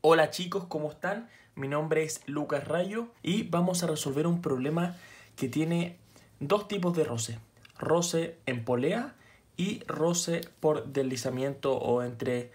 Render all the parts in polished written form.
Hola chicos, ¿cómo están? Mi nombre es Lucas Rayo y vamos a resolver un problema que tiene dos tipos de roce. Roce en polea y roce por deslizamiento o entre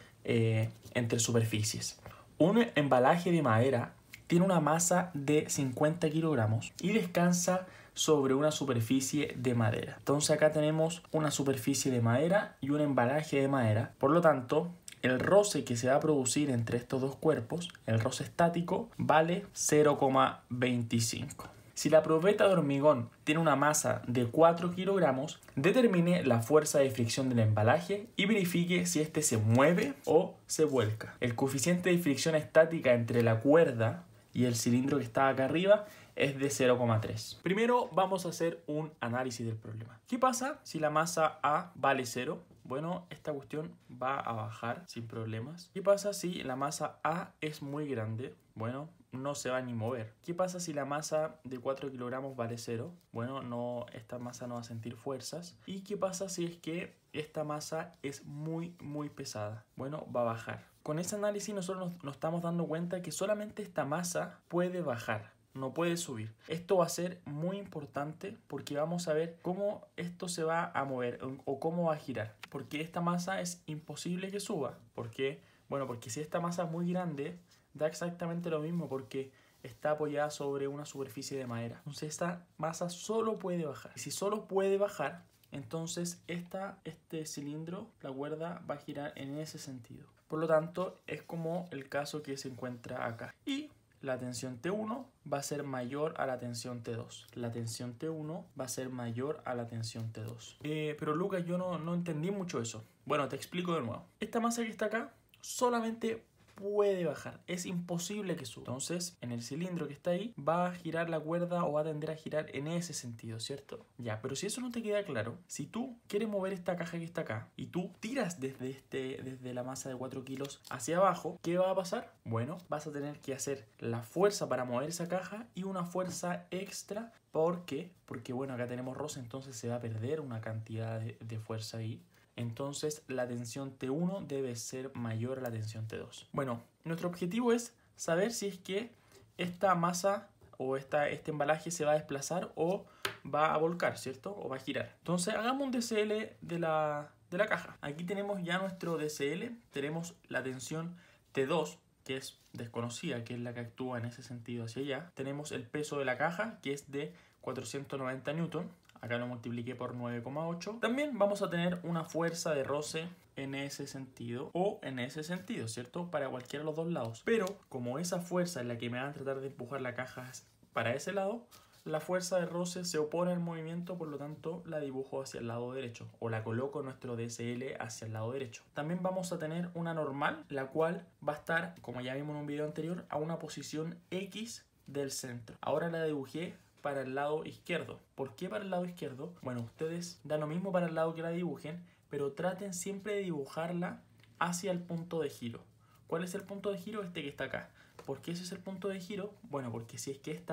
superficies. Un embalaje de madera tiene una masa de 50 kilogramos y descansa sobre una superficie de madera. Entonces acá tenemos una superficie de madera y un embalaje de madera. Por lo tanto, el roce que se va a producir entre estos dos cuerpos, el roce estático, vale 0,25. Si la probeta de hormigón tiene una masa de 4 kilogramos, determine la fuerza de fricción del embalaje y verifique si este se mueve o se vuelca. El coeficiente de fricción estática entre la cuerda y el cilindro que está acá arriba es de 0,3. Primero vamos a hacer un análisis del problema. ¿Qué pasa si la masa A vale 0? Bueno, esta cuestión va a bajar sin problemas. ¿Qué pasa si la masa A es muy grande? Bueno, no se va ni mover. ¿Qué pasa si la masa de 4 kilogramos vale 0? Bueno, esta masa no va a sentir fuerzas. ¿Y qué pasa si es que esta masa es muy pesada? Bueno, va a bajar. Con ese análisis nosotros nos estamos dando cuenta que solamente esta masa puede bajar, no puede subir. Esto va a ser muy importante porque vamos a ver cómo esto se va a mover o cómo va a girar. Porque esta masa es imposible que suba. ¿Por qué? Bueno, porque si esta masa es muy grande, da exactamente lo mismo porque está apoyada sobre una superficie de madera. Entonces esta masa solo puede bajar. Y si solo puede bajar, entonces este cilindro, la cuerda, va a girar en ese sentido. Por lo tanto, es como el caso que se encuentra acá. Y la tensión T1 va a ser mayor a la tensión T2. La tensión T1 va a ser mayor a la tensión T2. Pero Lucas, yo no entendí mucho eso. Bueno, te explico de nuevo. Esta masa que está acá solamente puede bajar, es imposible que suba. Entonces, en el cilindro que está ahí, va a girar la cuerda o va a tender a girar en ese sentido, ¿cierto? Ya, pero si eso no te queda claro, si tú quieres mover esta caja que está acá y tú tiras desde la masa de 4 kilos hacia abajo, ¿qué va a pasar? Bueno, vas a tener que hacer la fuerza para mover esa caja y una fuerza extra. ¿Por qué? Porque bueno, acá tenemos roce, entonces se va a perder una cantidad de fuerza ahí. Entonces la tensión T1 debe ser mayor a la tensión T2. Bueno, nuestro objetivo es saber si es que esta masa o este embalaje se va a desplazar o va a volcar, ¿cierto? O va a girar. Entonces hagamos un DCL de la caja. Aquí tenemos ya nuestro DCL. Tenemos la tensión T2, que es desconocida, que es la que actúa en ese sentido hacia allá. Tenemos el peso de la caja, que es de 490 newton. Acá lo multipliqué por 9,8. También vamos a tener una fuerza de roce en ese sentido o en ese sentido, ¿cierto? Para cualquiera de los dos lados. Pero como esa fuerza es la que me va a tratar de empujar la caja para ese lado, la fuerza de roce se opone al movimiento, por lo tanto la dibujo hacia el lado derecho o la coloco en nuestro DCL hacia el lado derecho. También vamos a tener una normal, la cual va a estar, como ya vimos en un video anterior, a una posición X del centro. Ahora la dibujé para el lado izquierdo. ¿Por qué para el lado izquierdo? Bueno, ustedes dan lo mismo para el lado que la dibujen, pero traten siempre de dibujarla hacia el punto de giro. ¿Cuál es el punto de giro? Este que está acá. ¿Por qué ese es el punto de giro? Bueno, porque si es que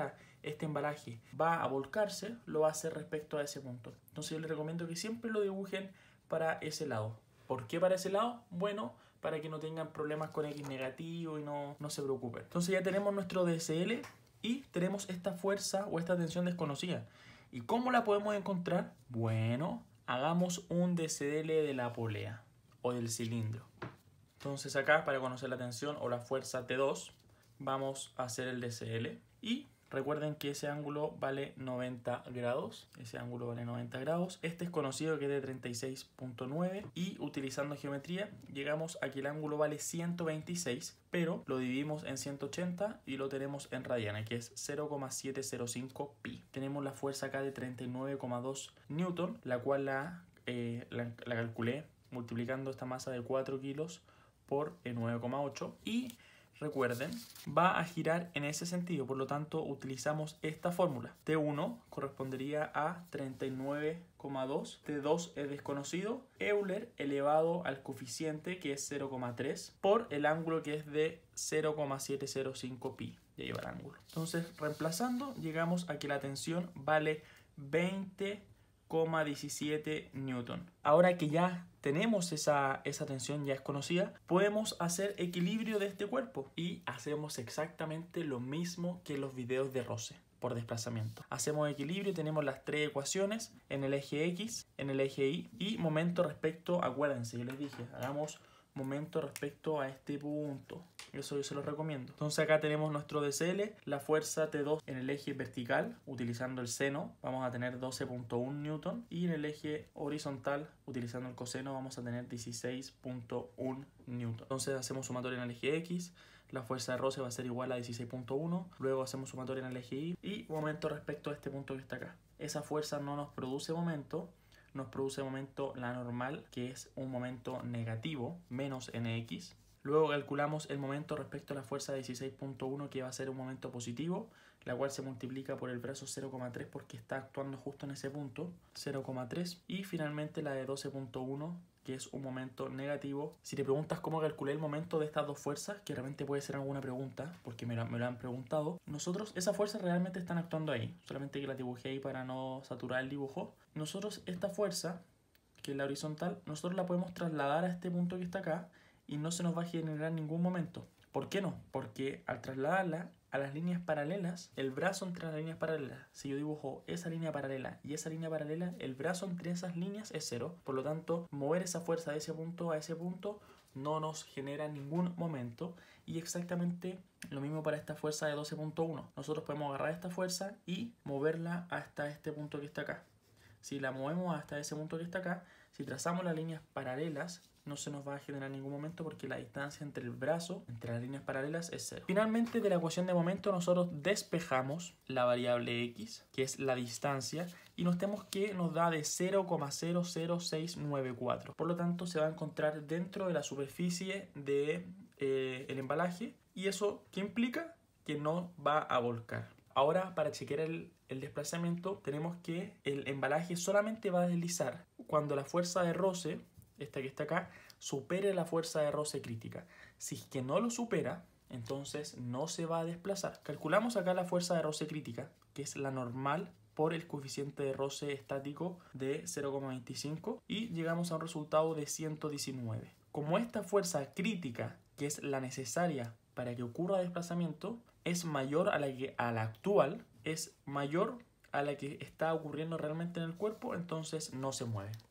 este embalaje va a volcarse, lo va a hacer respecto a ese punto. Entonces yo les recomiendo que siempre lo dibujen para ese lado. ¿Por qué para ese lado? Bueno, para que no tengan problemas con X negativo y no se preocupen. Entonces ya tenemos nuestro DCL y tenemos esta fuerza o esta tensión desconocida. ¿Y cómo la podemos encontrar? Bueno, hagamos un DCL de la polea o del cilindro. Entonces acá, para conocer la tensión o la fuerza T2, vamos a hacer el DCL. Y recuerden que ese ángulo vale 90 grados. Ese ángulo vale 90 grados. Este es conocido que es de 36,9. Y utilizando geometría, llegamos a que el ángulo vale 126. Pero lo dividimos en 180 y lo tenemos en radianes, que es 0,705 pi. Tenemos la fuerza acá de 39,2 newton, la cual la calculé multiplicando esta masa de 4 kilos por 9,8 y recuerden, va a girar en ese sentido, por lo tanto utilizamos esta fórmula. T1 correspondería a 39,2, T2 es desconocido, Euler elevado al coeficiente que es 0,3 por el ángulo que es de 0,705 pi, ya lleva el ángulo. Entonces reemplazando llegamos a que la tensión vale 20 2,17 newton. Ahora que ya tenemos esa tensión, ya es conocida, podemos hacer equilibrio de este cuerpo y hacemos exactamente lo mismo que en los videos de roce por desplazamiento. Hacemos equilibrio y tenemos las tres ecuaciones en el eje X, en el eje Y y momento respecto, acuérdense, yo les dije, hagamos momento respecto a este punto. Eso yo se los recomiendo. Entonces acá tenemos nuestro DCL, la fuerza T2 en el eje vertical, utilizando el seno, vamos a tener 12.1 newton y en el eje horizontal, utilizando el coseno, vamos a tener 16.1 newton. Entonces hacemos sumatoria en el eje X, la fuerza de roce va a ser igual a 16.1, luego hacemos sumatoria en el eje Y y momento respecto a este punto que está acá. Esa fuerza no nos produce momento, nos produce momento la normal, que es un momento negativo, menos nx. Luego calculamos el momento respecto a la fuerza de 16.1, que va a ser un momento positivo, la cual se multiplica por el brazo 0,3 porque está actuando justo en ese punto, 0,3. Y finalmente la de 12.1, que es un momento negativo. Si te preguntas cómo calculé el momento de estas dos fuerzas, que realmente puede ser alguna pregunta, porque me lo han preguntado, nosotros, esas fuerzas realmente están actuando ahí, solamente que las dibujé ahí para no saturar el dibujo. Nosotros esta fuerza, que es la horizontal, nosotros la podemos trasladar a este punto que está acá y no se nos va a generar ningún momento. ¿Por qué no? Porque al trasladarla a las líneas paralelas, el brazo entre las líneas paralelas, si yo dibujo esa línea paralela y esa línea paralela, el brazo entre esas líneas es cero. Por lo tanto, mover esa fuerza de ese punto a ese punto no nos genera ningún momento. Y exactamente lo mismo para esta fuerza de 12.1. Nosotros podemos agarrar esta fuerza y moverla hasta este punto que está acá. Si la movemos hasta ese punto que está acá, si trazamos las líneas paralelas, no se nos va a generar ningún momento porque la distancia entre el brazo, entre las líneas paralelas, es cero. Finalmente, de la ecuación de momento, nosotros despejamos la variable x, que es la distancia, y nos tenemos que nos da de 0,00694. Por lo tanto, se va a encontrar dentro de la superficie de, el embalaje, y eso, ¿qué implica? Que no va a volcar. Ahora, para chequear el desplazamiento, tenemos que el embalaje solamente va a deslizar cuando la fuerza de roce, esta que está acá, supere la fuerza de roce crítica. Si es que no lo supera, entonces no se va a desplazar. Calculamos acá la fuerza de roce crítica, que es la normal por el coeficiente de roce estático de 0,25 y llegamos a un resultado de 119. Como esta fuerza crítica, que es la necesaria para que ocurra desplazamiento, es mayor a la actual, es mayor a la que está ocurriendo realmente en el cuerpo, entonces no se mueve.